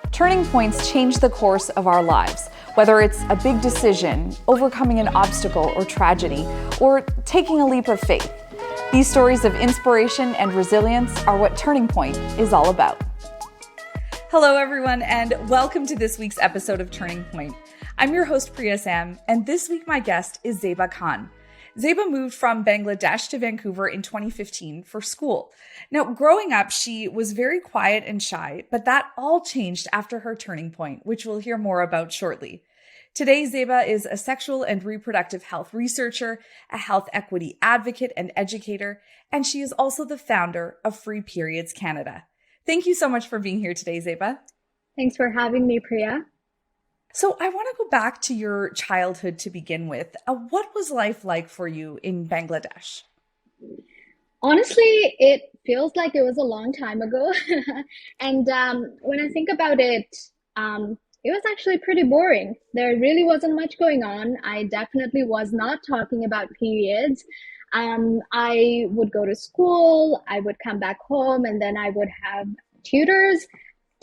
Turning points change the course of our lives, whether it's a big decision, overcoming an obstacle or tragedy, or taking a leap of faith. These stories of inspiration and resilience are what Turning Point is all about. Hello, everyone, and welcome to this week's episode of Turning Point. I'm your host, Priya Sam, and this week my guest is Zeba Khan. Zeba moved from Bangladesh to Vancouver in 2015 for school. Now, growing up, she was very quiet and shy, but that all changed after her turning point, which we'll hear more about shortly. Today, Zeba is a sexual and reproductive health researcher, a health equity advocate and educator, and she is also the founder of Free Periods Canada. Thank you so much for being here today, Zeba. Thanks for having me, Priya. So I want to go back to your childhood to begin with. What was life like for you in Bangladesh? Honestly, it feels like it was a long time ago. And when I think about it, it was actually pretty boring. There really wasn't much going on. I definitely was not talking about periods. I would go to school, I would come back home, and then I would have tutors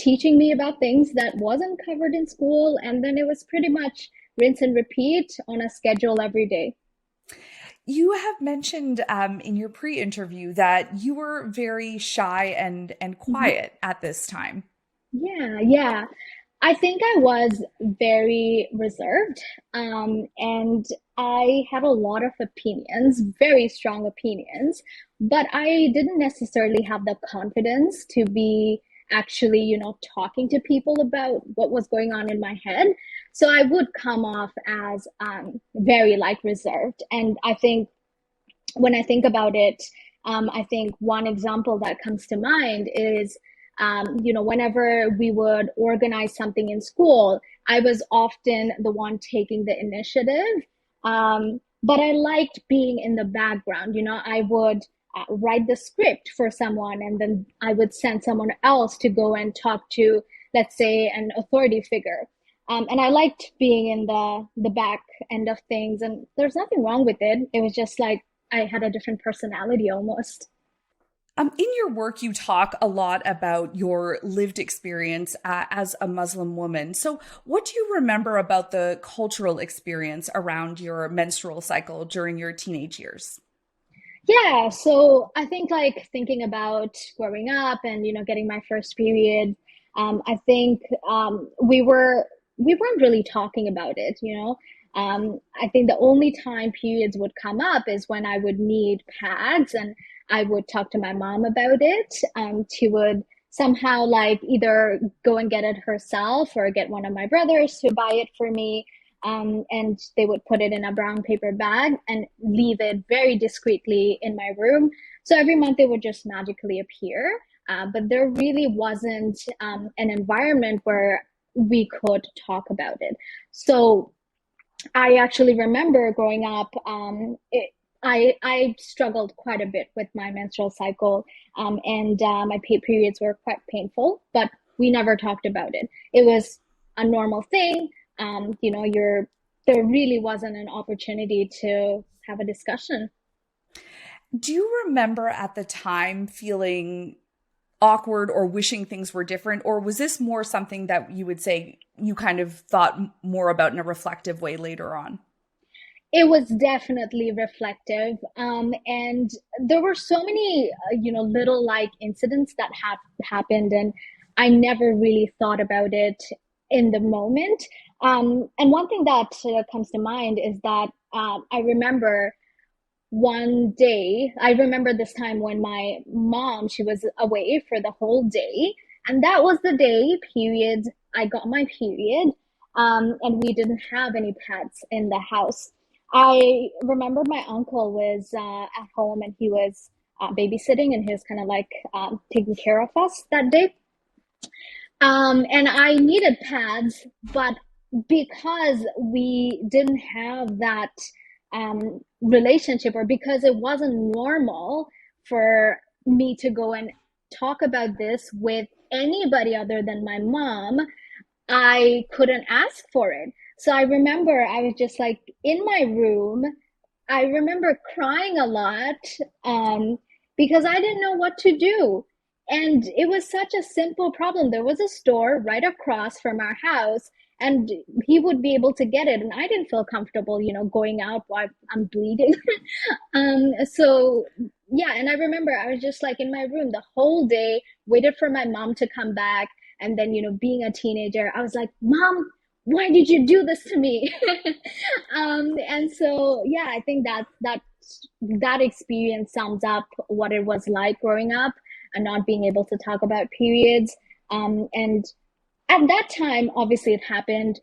teaching me about things that wasn't covered in school. And then it was pretty much rinse and repeat on a schedule every day. You have mentioned in your pre-interview that you were very shy and Mhm. quiet at this time. Yeah. I think I was very reserved, and I had a lot of opinions, very strong opinions, but I didn't necessarily have the confidence to be actually, talking to people about what was going on in my head. So I would come off as very like reserved. And I think when I think about it, I think one example that comes to mind is, whenever we would organize something in school, I was often the one taking the initiative. But I liked being in the background. I would write the script for someone, and then I would send someone else to go and talk to, let's say, an authority figure. And I liked being in the back end of things, and there's nothing wrong with it. It was just like I had a different personality almost. In your work, you talk a lot about your lived experience as a Muslim woman. So, what do you remember about the cultural experience around your menstrual cycle during your teenage years? Yeah, so I think like thinking about growing up and getting my first period, I think we weren't really talking about it. I think the only time periods would come up is when I would need pads, and I would talk to my mom about it. She would somehow like either go and get it herself or get one of my brothers to buy it for me. And they would put it in a brown paper bag and leave it very discreetly in my room. So every month it would just magically appear. But there really wasn't an environment where we could talk about it. So I actually remember growing up, I struggled quite a bit with my menstrual cycle, and my periods were quite painful, but we never talked about it. It was a normal thing. There really wasn't an opportunity to have a discussion. Do you remember at the time feeling awkward or wishing things were different? Or was this more something that you would say you kind of thought more about in a reflective way later on? It was definitely reflective, and there were so many, little like incidents that have happened, and I never really thought about it in the moment. And one thing that comes to mind is that I remember one day, I remember this time when my mom, she was away for the whole day, and that was the day period I got my period, and we didn't have any pets in the house. I remember my uncle was at home, and he was babysitting, and he was kind of like taking care of us that day. And I needed pads, but because we didn't have that relationship, or because it wasn't normal for me to go and talk about this with anybody other than my mom, I couldn't ask for it. So I remember I was just like in my room. I remember crying a lot, um, because I didn't know what to do. And it was such a simple problem. There was a store right across from our house, and he would be able to get it. And I didn't feel comfortable, going out while I'm bleeding. So yeah, and I remember I was just like in my room the whole day, waited for my mom to come back. And then, being a teenager, I was like, Mom, why did you do this to me? And so yeah, I think that experience sums up what it was like growing up and not being able to talk about periods. And at that time, obviously it happened.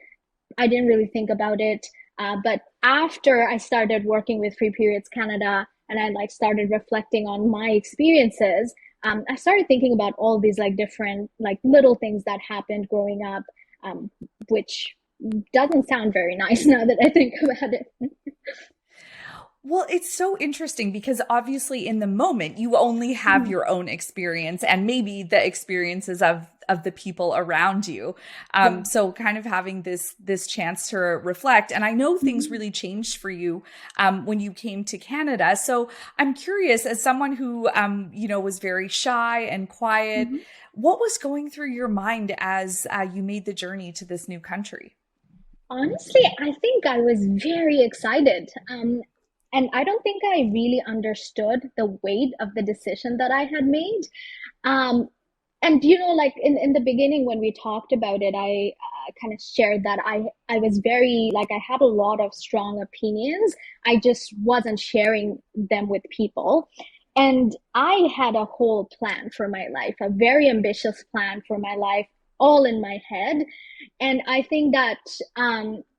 I didn't really think about it. But after I started working with Free Periods Canada and I like started reflecting on my experiences, I started thinking about all these like different like little things that happened growing up, which doesn't sound very nice now that I think about it. Well, it's so interesting because obviously in the moment you only have your own experience and maybe the experiences of the people around you. Yeah. So kind of having this chance to reflect. And I know things Mhm. really changed for you when you came to Canada. So I'm curious, as someone who was very shy and quiet, Mhm. what was going through your mind as you made the journey to this new country? Honestly, I think I was very excited. And I don't think I really understood the weight of the decision that I had made. Um, and like in the beginning when we talked about it, I kind of shared that I was very like I had a lot of strong opinions. I just wasn't sharing them with people. And I had a whole plan for my life, a very ambitious plan for my life, all in my head. And I think that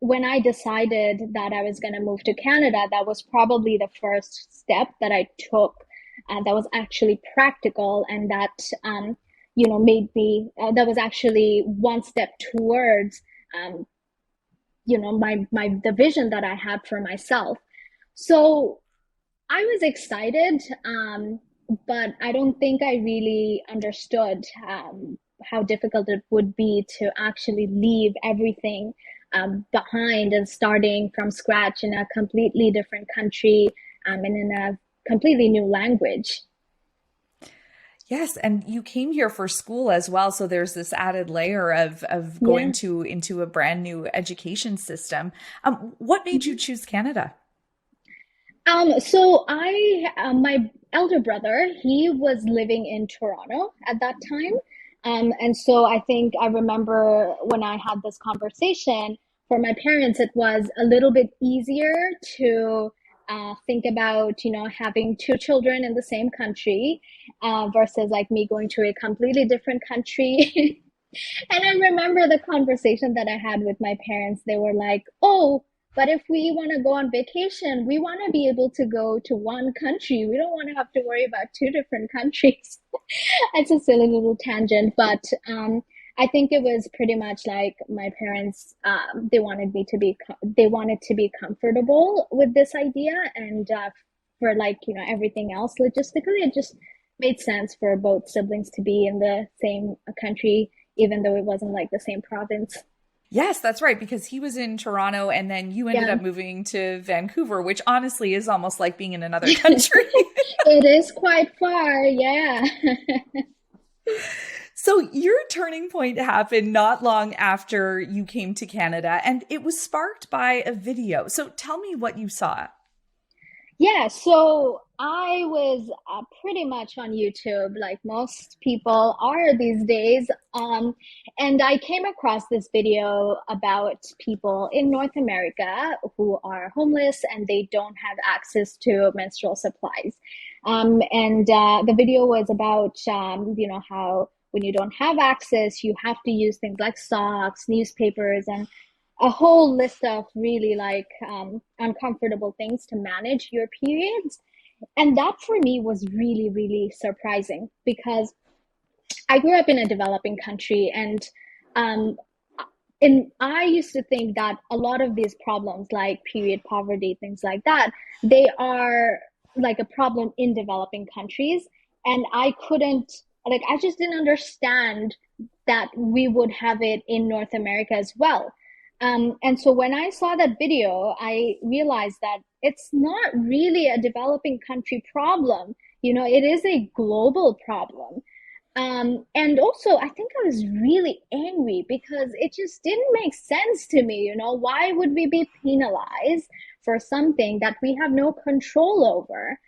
when I decided that I was going to move to Canada, that was probably the first step that I took that was actually practical and that, made me, that was actually one step towards, um, the vision that I had for myself. So I was excited, but I don't think I really understood how difficult it would be to actually leave everything behind and starting from scratch in a completely different country and in a completely new language. Yes, and you came here for school as well, so there's this added layer of going Yeah. to into a brand new education system. What made you Mhm. choose Canada? My elder brother, he was living in Toronto at that time. And so I think I remember when I had this conversation for my parents, it was a little bit easier to think about, having two children in the same country versus like me going to a completely different country. And I remember the conversation that I had with my parents. They were like, oh, but if we want to go on vacation, we want to be able to go to one country. We don't want to have to worry about two different countries. It's a silly little tangent, but I think it was pretty much like my parents. They wanted to be comfortable with this idea, and for like everything else logistically, it just made sense for both siblings to be in the same country, even though it wasn't like the same province. Yes, that's right, because he was in Toronto and then you ended Yeah. up moving to Vancouver, which honestly is almost like being in another country. It is quite far, yeah. So your turning point happened not long after you came to Canada, and it was sparked by a video. So tell me what you saw. Yeah, so I was pretty much on YouTube, like most people are these days. And I came across this video about people in North America who are homeless and they don't have access to menstrual supplies. And the video was about, how when you don't have access, you have to use things like socks, newspapers, and a whole list of really like uncomfortable things to manage your periods. And that for me was really, really surprising because I grew up in a developing country and um, I used to think that a lot of these problems like period poverty, things like that, they are like a problem in developing countries. And I just didn't understand that we would have it in North America as well. And so when I saw that video, I realized that it's not really a developing country problem. It is a global problem. And also, I think I was really angry because it just didn't make sense to me. Why would we be penalized for something that we have no control over?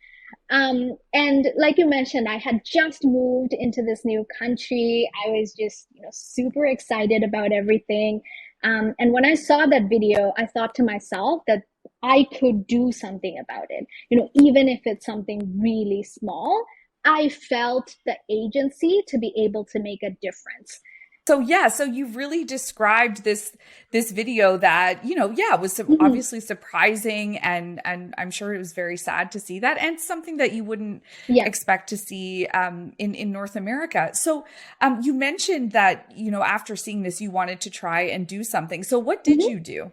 And like you mentioned, I had just moved into this new country. I was just, super excited about everything. And when I saw that video, I thought to myself that I could do something about it. Even if it's something really small, I felt the agency to be able to make a difference. So yeah, so you've really described this video that, yeah, was Mhm. obviously surprising, and I'm sure it was very sad to see that, and something that you wouldn't Yeah. expect to see in North America. So you mentioned that, after seeing this, you wanted to try and do something. So what did Mhm. you do?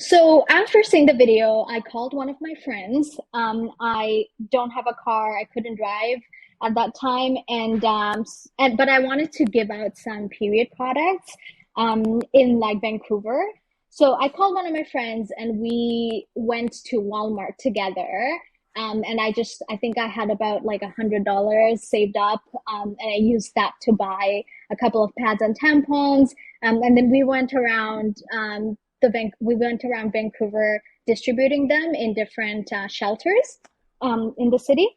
So after seeing the video, I called one of my friends. I don't have a car; I couldn't drive at that time, and but I wanted to give out some period products in like Vancouver. So I called one of my friends, and we went to Walmart together. And I think I had about like $100 saved up, and I used that to buy a couple of pads and tampons. And then we went around Vancouver distributing them in different shelters in the city.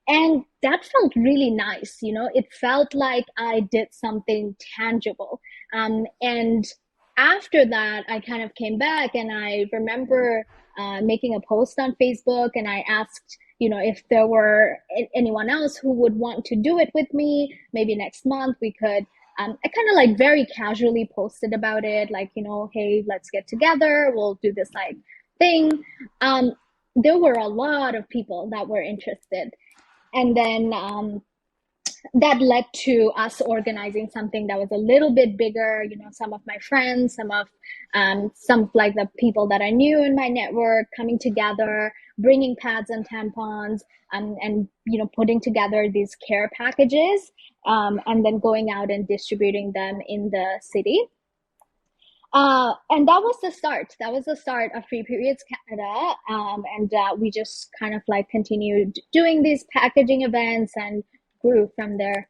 And that felt really nice. It felt like I did something tangible. And after that, I kind of came back and I remember making a post on Facebook and I asked, if there were anyone else who would want to do it with me, maybe next month we could. I kind of like very casually posted about it, like, hey, let's get together. We'll do this like thing. Um, there were a lot of people that were interested. And then that led to us organizing something that was a little bit bigger. Some of my friends, some of like the people that I knew in my network coming together, bringing pads and tampons, and putting together these care packages, and then going out and distributing them in the city. And that was the start. That was the start of Free Periods Canada. And we just kind of like continued doing these packaging events and grew from there.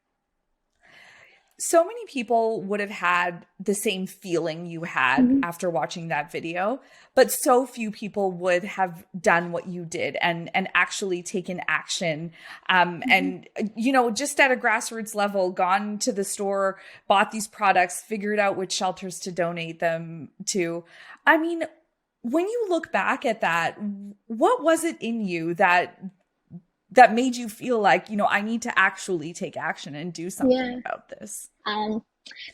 So many people would have had the same feeling you had Mhm. after watching that video, but so few people would have done what you did and actually taken action. Mhm. And just at a grassroots level, gone to the store, bought these products, figured out which shelters to donate them to. I mean, when you look back at that, what was it in you that made you feel like, I need to actually take action and do something Yeah. about this? Um,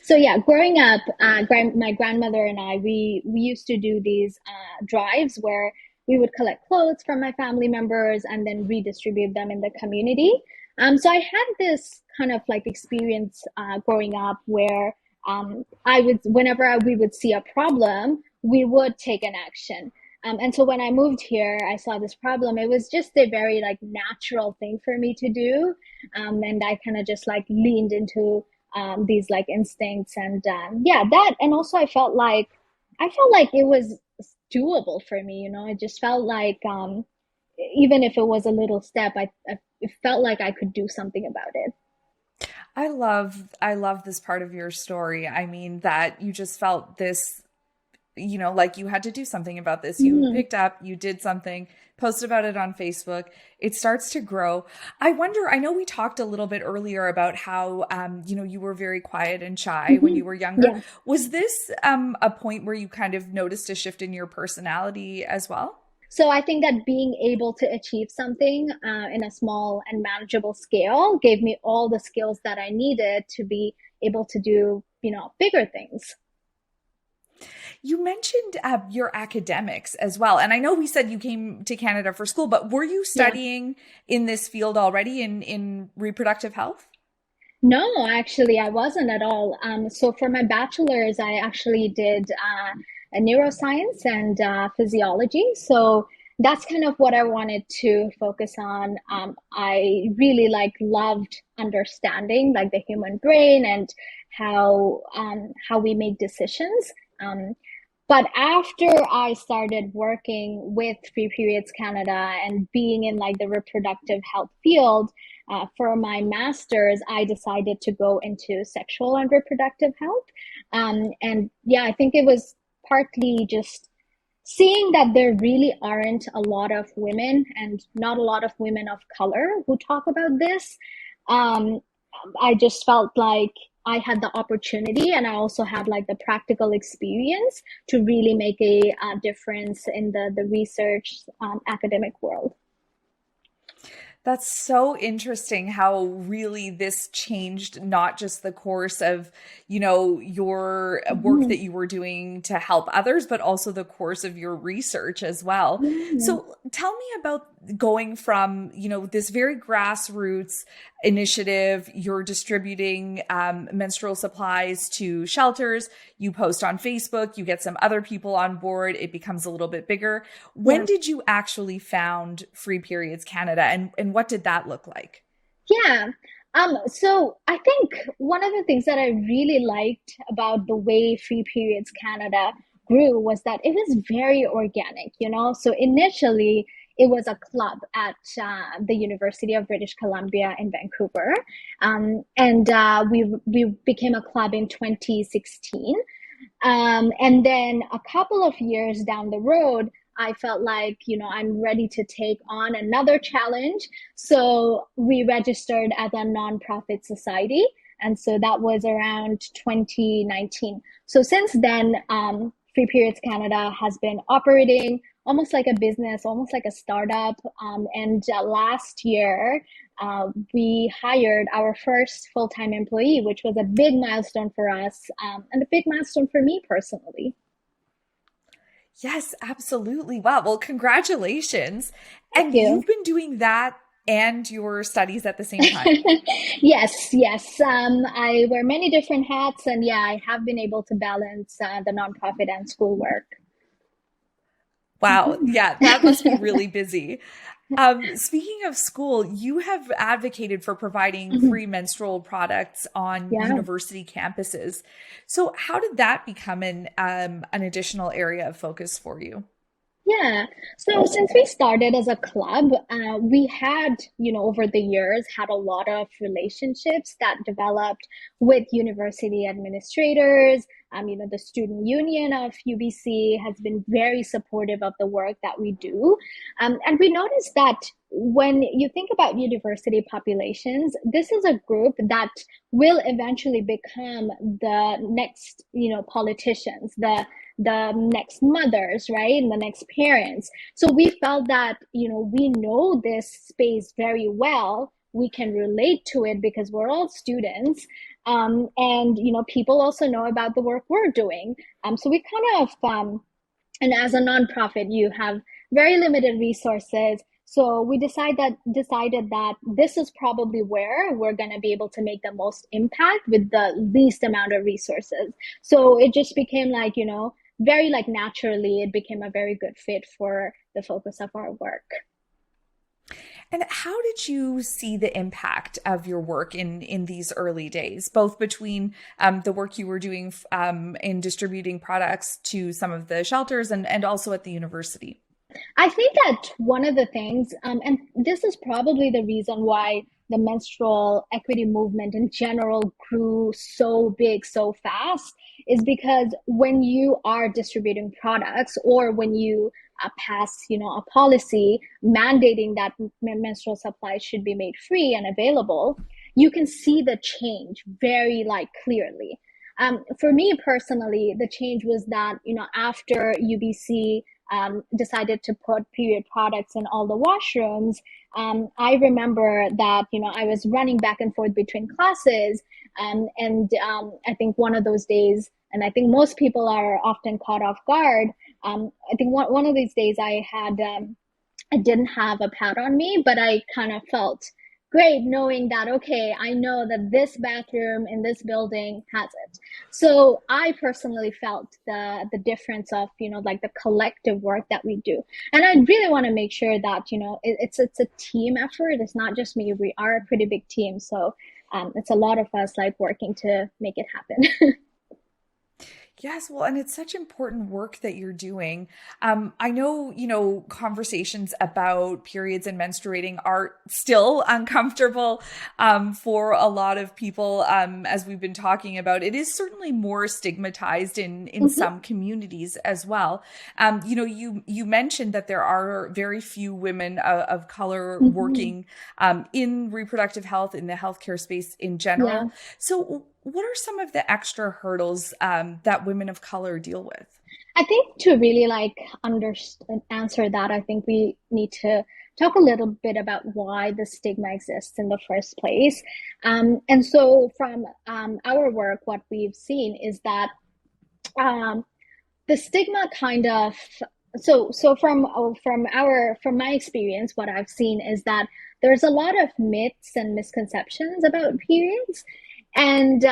so yeah, growing up, my grandmother and I, we used to do these drives where we would collect clothes from my family members and then redistribute them in the community. So I had this kind of like experience growing up where we would see a problem, we would take an action. And so when I moved here, I saw this problem. It was just a very like natural thing for me to do, and I kind of just like leaned into these like instincts and yeah, that. And also I felt like it was doable for me. It just felt like even if it was a little step, I it felt like I could do something about it. I love this part of your story. I mean, that you just felt this, like you had to do something about this. You Mhm. picked up, you did something, posted about it on Facebook. It starts to grow. I wonder, I know we talked a little bit earlier about how, you were very quiet and shy when Mhm. you were younger. Yeah. Was this a point where you kind of noticed a shift in your personality as well? So I think that being able to achieve something in a small and manageable scale gave me all the skills that I needed to be able to do, bigger things. You mentioned your academics as well. And I know we said you came to Canada for school, but were you Yeah. studying in this field already in reproductive health? No, actually, I wasn't at all. So for my bachelor's, I actually did a neuroscience and physiology. So that's kind of what I wanted to focus on. I really like loved understanding like the human brain and how we make decisions. Um, but after I started working with Free Periods Canada and being in like the reproductive health field, for my master's, I decided to go into sexual and reproductive health. And yeah, I think it was partly just seeing that there really aren't a lot of women and not a lot of women of color who talk about this. Um, I just felt like I had the opportunity and I also had like the practical experience to really make a difference in the research academic world. That's so interesting how really this changed not just the course of, your work Mhm. that you were doing to help others, but also the course of your research as well. Yeah. So tell me about going from, this very grassroots initiative, you're distributing menstrual supplies to shelters, you post on Facebook, you get some other people on board, it becomes a little bit bigger. When Yeah. did you actually found Free Periods Canada, and what did that look like? Yeah. So I think one of the things that I really liked about the way Free Periods Canada grew was that it was very organic, you know? So initially, it was a club at the University of British Columbia in Vancouver. And we became a club in 2016. And then a couple of years down the road, I felt like, I'm ready to take on another challenge. So we registered as a nonprofit society. And so that was around 2019. So since then, Free Periods Canada has been operating almost like a business, almost like a startup. And last year, we hired our first full-time employee, which was a big milestone for us, and a big milestone for me personally. Yes, absolutely. Wow. Well, congratulations. Thank And you. you've been doing that and your studies at the same time. Yes, yes. I wear many different hats, and yeah, I have been able to balance the nonprofit and schoolwork. Wow. Yeah, that must be really busy. Speaking of school, you have advocated for providing free menstrual products on Yeah. university campuses. So, how did that become an additional area of focus for you? Yeah. So since we started as a club, we had, over the years, had a lot of relationships that developed with university administrators. The student union of UBC has been very supportive of the work that we do. And we noticed that when you think about university populations, this is a group that will eventually become the next, politicians, the next mothers, right? And the next parents. So we felt that, we know this space very well. We can relate to it because we're all students. And, people also know about the work we're doing. So we kind of, and as a nonprofit, you have very limited resources. So we decided that this is probably where we're going to be able to make the most impact with the least amount of resources. So it just became like, very like naturally, it became a very good fit for the focus of our work. And how did you see the impact of your work in these early days, both between the work you were doing in distributing products to some of the shelters and also at the university? I think that one of the things, and this is probably the reason why the menstrual equity movement in general grew so big so fast, is because when you are distributing products or when you pass, a policy mandating that menstrual supplies should be made free and available, you can see the change very like clearly. For me personally, the change was that, after UBC decided to put period products in all the washrooms, I remember that, I was running back and forth between classes. And I think one of those days, and I think most people are often caught off guard. I think one of these days I didn't have a pad on me, but I kind of felt great knowing that, okay, I know that this bathroom in this building has it. So I personally felt the difference of, like the collective work that we do. And I really want to make sure that, it's a team effort. It's not just me. We are a pretty big team. So it's a lot of us like working to make it happen. Yes, well, and it's such important work that you're doing. I know, conversations about periods and menstruating are still uncomfortable for a lot of people, as we've been talking about. It is certainly more stigmatized in Hmm. some communities as well. You mentioned that there are very few women of color Hmm. working in reproductive health in the healthcare space in Yeah. general. So, what are some of the extra hurdles that women of color deal with? I think to really answer that, I think we need to talk a little bit about why the stigma exists in the first place. And so from our work, what we've seen is that um, the stigma kind of from my experience, what I've seen is that there's a lot of myths and misconceptions about periods, and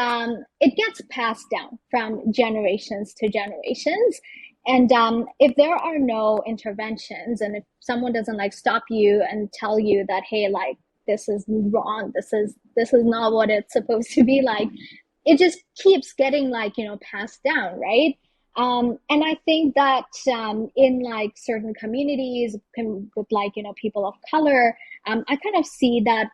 it gets passed down from generations to generations. And if there are no interventions, and if someone doesn't like stop you and tell you that, hey, like this is wrong, this is not what it's supposed to be like, it just keeps getting like passed down, right? And I think that in like certain communities with like people of color, I kind of see that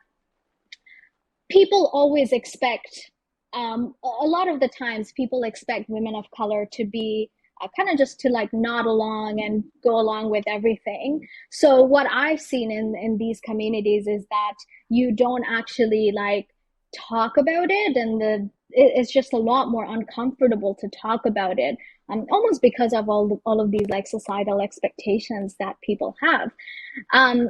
people always expect a lot of the times people expect women of color to be kind of just to like nod along and go along with everything. So what I've seen in these communities is that you don't actually like talk about it, and it's just a lot more uncomfortable to talk about it, almost because of all of these like societal expectations that people have.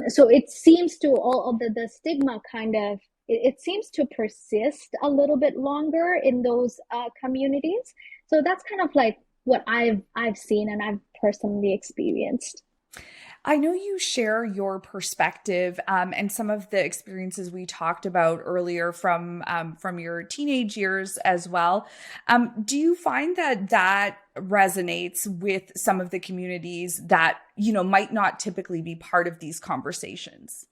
So it seems to all of the stigma kind of it seems to persist a little bit longer in those communities. So that's kind of like what I've seen and I've personally experienced. I know you share your perspective and some of the experiences we talked about earlier from your teenage years as well. Do you find that that resonates with some of the communities that might not typically be part of these conversations?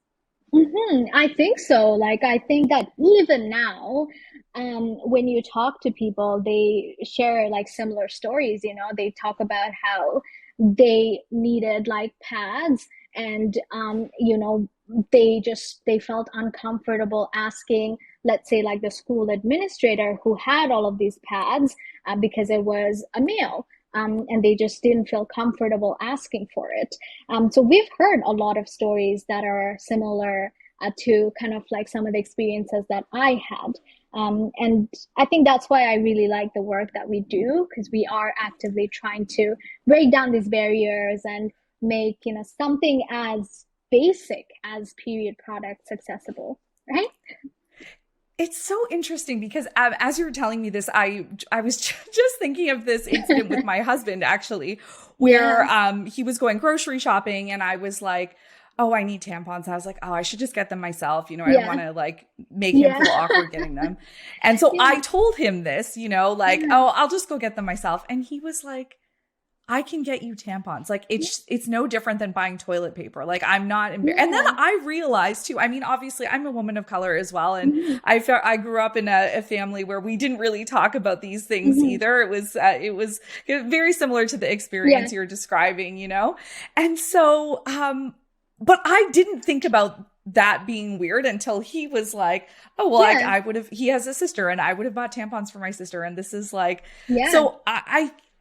I think so. Like, I think that even now, when you talk to people, they share like similar stories. They talk about how they needed like pads, and they felt uncomfortable asking, let's say, like the school administrator who had all of these pads, because it was a male. And they just didn't feel comfortable asking for it. So we've heard a lot of stories that are similar to kind of like some of the experiences that I had. And I think that's why I really like the work that we do, because we are actively trying to break down these barriers and make something as basic as period products accessible, right? It's so interesting because as you were telling me this, I was just thinking of this incident with my husband actually, where Yeah, he was going grocery shopping and I was like, "Oh, I need tampons." I was like, "Oh, I should just get them myself." I don't yeah, want to like make him yeah, feel awkward getting them. And so yeah, I told him this, like, yeah, "Oh, I'll just go get them myself." And he was like, I can get you tampons. Like it's no different than buying toilet paper. Like I'm not embarrassed. And then yeah. I realized too. I mean, obviously, I'm a woman of color as well, and Mhm, I grew up in a family where we didn't really talk about these things mhm. either. It was very similar to the Yeah, experience you're describing, And so, but I didn't think about that being weird until he was like, "Oh well, yeah, I would have." He has a sister, and I would have bought tampons for my sister, and this is like, yeah. so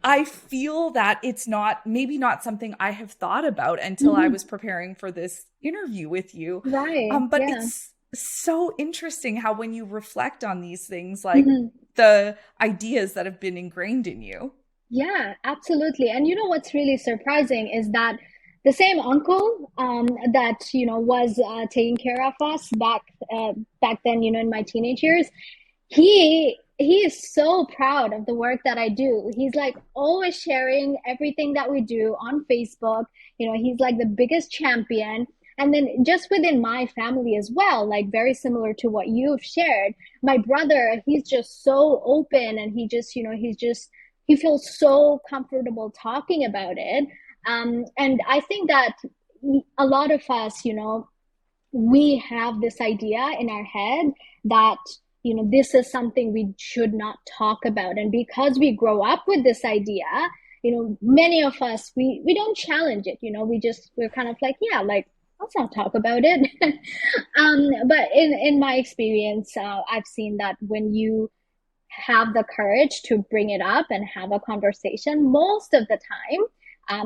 I feel that it's not maybe not something I have thought about until I Mhm. was preparing for this interview with you. Right. But Yeah. it's so interesting how when you reflect on these things, like Mhm. the ideas that have been ingrained in you. Yeah, absolutely. And you know what's really surprising is that the same uncle that was taking care of us back then, in my teenage years, he is so proud of the work that I do. He's like always sharing everything that we do on Facebook. He's like the biggest champion. And then just within my family as well, like very similar to what you've shared, my brother, he's just so open, and he feels so comfortable talking about it. And I think that a lot of us, we have this idea in our head that this is something we should not talk about. And because we grow up with this idea, many of us, we don't challenge it. We're kind of like, yeah, like, let's not talk about it. But in my experience, I've seen that when you have the courage to bring it up and have a conversation, most of the time,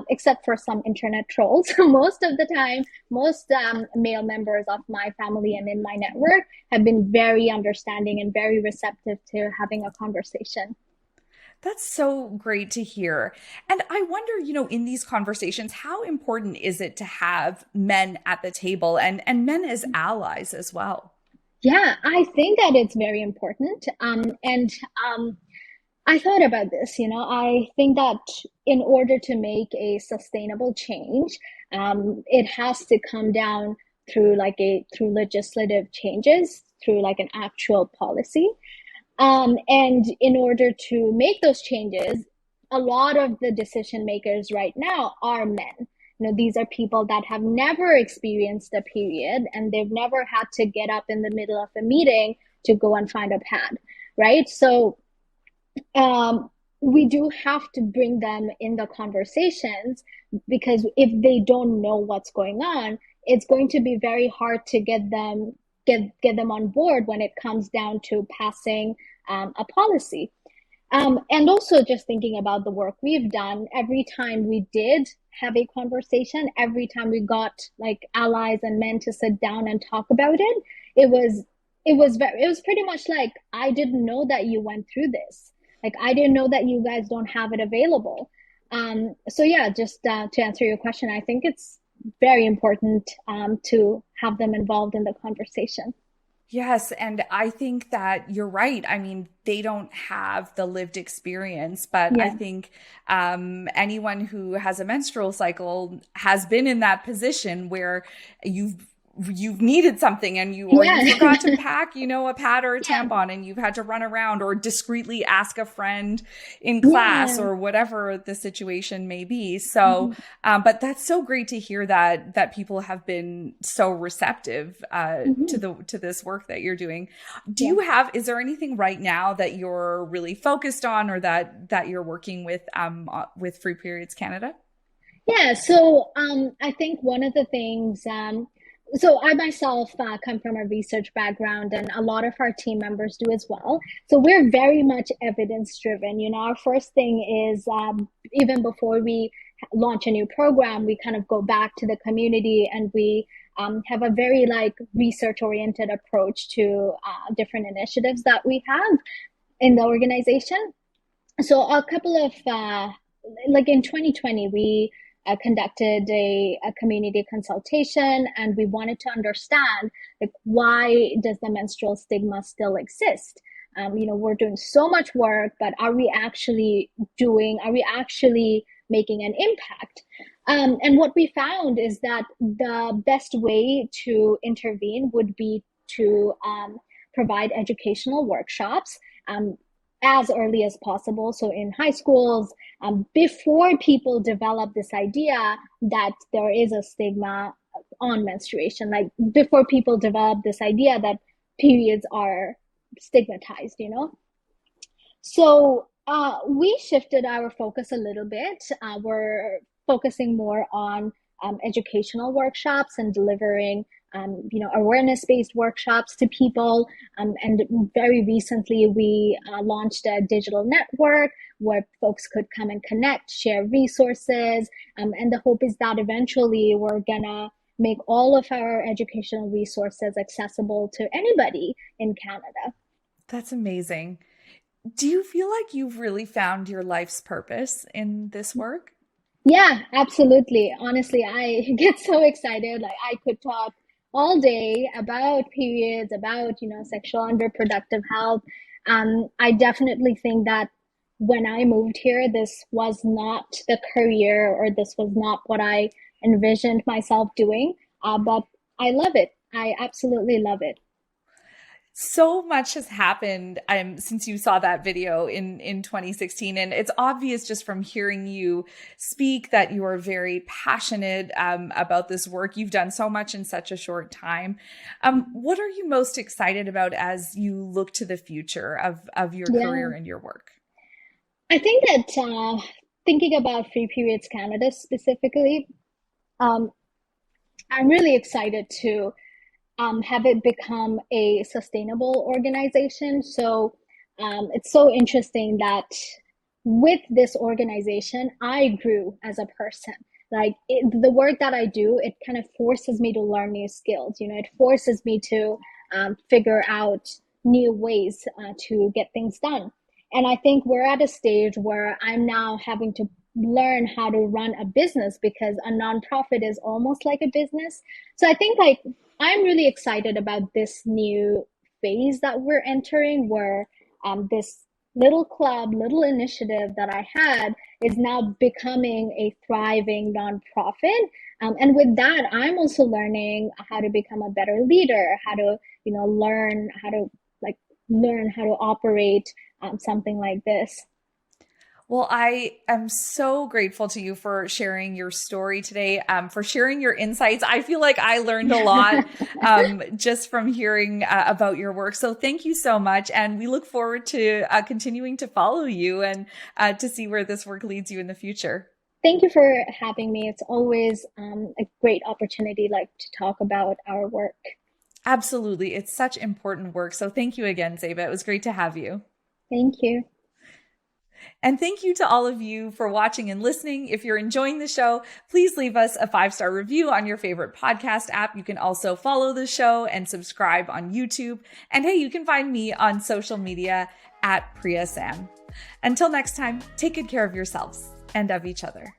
except for some internet trolls, most of the time, most male members of my family and in my network have been very understanding and very receptive to having a conversation. That's so great to hear. And I wonder, in these conversations, how important is it to have men at the table and men as allies as well? Yeah, I think that it's very important. And I thought about this. I think that in order to make a sustainable change, it has to come down through legislative changes, through like an actual policy. And in order to make those changes, a lot of the decision makers right now are men. These are people that have never experienced a period and they've never had to get up in the middle of a meeting to go and find a pad, right? So we do have to bring them in the conversations, because if they don't know what's going on, it's going to be very hard to get them on board when it comes down to passing a policy. And also just thinking about the work we've done, every time we did have a conversation, every time we got like allies and men to sit down and talk about it, it was pretty much like, I didn't know that you went through this. Like, I didn't know that you guys don't have it available. So yeah, just to answer your question, I think it's very important to have them involved in the conversation. Yes, and I think that you're right. I mean, they don't have the lived experience, but I Yeah. think anyone who has a menstrual cycle has been in that position where you've needed something and you Yeah. forgot to pack, a pad or a Yeah. tampon, and you've had to run around or discreetly ask a friend in class Yeah. or whatever the situation may be. So, Mhm. but that's so great to hear that people have been so receptive to Mhm. this work that you're doing. Yeah. Is there anything right now that you're really focused on, or that you're working with Free Periods Canada? Yeah, so I think one of the things, so I myself come from a research background, and a lot of our team members do as well. So we're very much evidence driven. Our first thing is, even before we launch a new program, we kind of go back to the community and we have a very like research oriented approach to different initiatives that we have in the organization. So a couple of like in 2020, we conducted a community consultation, and we wanted to understand like, why does the menstrual stigma still exist. We're doing so much work, but are we actually making an impact? And what we found is that the best way to intervene would be to provide educational workshops, as early as possible. So in high schools, before people develop this idea that there is a stigma on menstruation, like before people develop this idea that periods are stigmatized. So we shifted our focus a little bit. We're focusing more on educational workshops and delivering, awareness-based workshops to people. And very recently, we launched a digital network where folks could come and connect, share resources. And the hope is that eventually we're gonna make all of our educational resources accessible to anybody in Canada. That's amazing. Do you feel like you've really found your life's purpose in this work? Yeah, absolutely. Honestly, I get so excited. Like, I could talk all day about periods, about, sexual and reproductive health. I definitely think that when I moved here, this was not the career, or this was not what I envisioned myself doing. But I love it. I absolutely love it. So much has happened since you saw that video in 2016. And it's obvious just from hearing you speak that you are very passionate about this work. You've done so much in such a short time. What are you most excited about as you look to the future of your Yeah, career and your work? I think that thinking about Free Periods Canada specifically, um, I'm really excited to have it become a sustainable organization. So it's so interesting that with this organization, I grew as a person. Like the work that I do, it kind of forces me to learn new skills. You know, it forces me to figure out new ways to get things done. And I think we're at a stage where I'm now having to learn how to run a business because a nonprofit is almost like a business. So I think like I'm really excited about this new phase that we're entering where this little club, little initiative that I had is now becoming a thriving nonprofit. And with that, I'm also learning how to become a better leader, how to, learn how to like learn how to operate something like this. Well, I am so grateful to you for sharing your story today, for sharing your insights. I feel like I learned a lot just from hearing about your work. So thank you so much. And we look forward to continuing to follow you and to see where this work leads you in the future. Thank you for having me. It's always a great opportunity like to talk about our work. Absolutely. It's such important work. So thank you again, Zeba. It was great to have you. Thank you. And thank you to all of you for watching and listening. If you're enjoying the show, please leave us a 5-star review on your favorite podcast app. You can also follow the show and subscribe on YouTube. And hey, you can find me on social media at Priya Sam. Until next time, take good care of yourselves and of each other.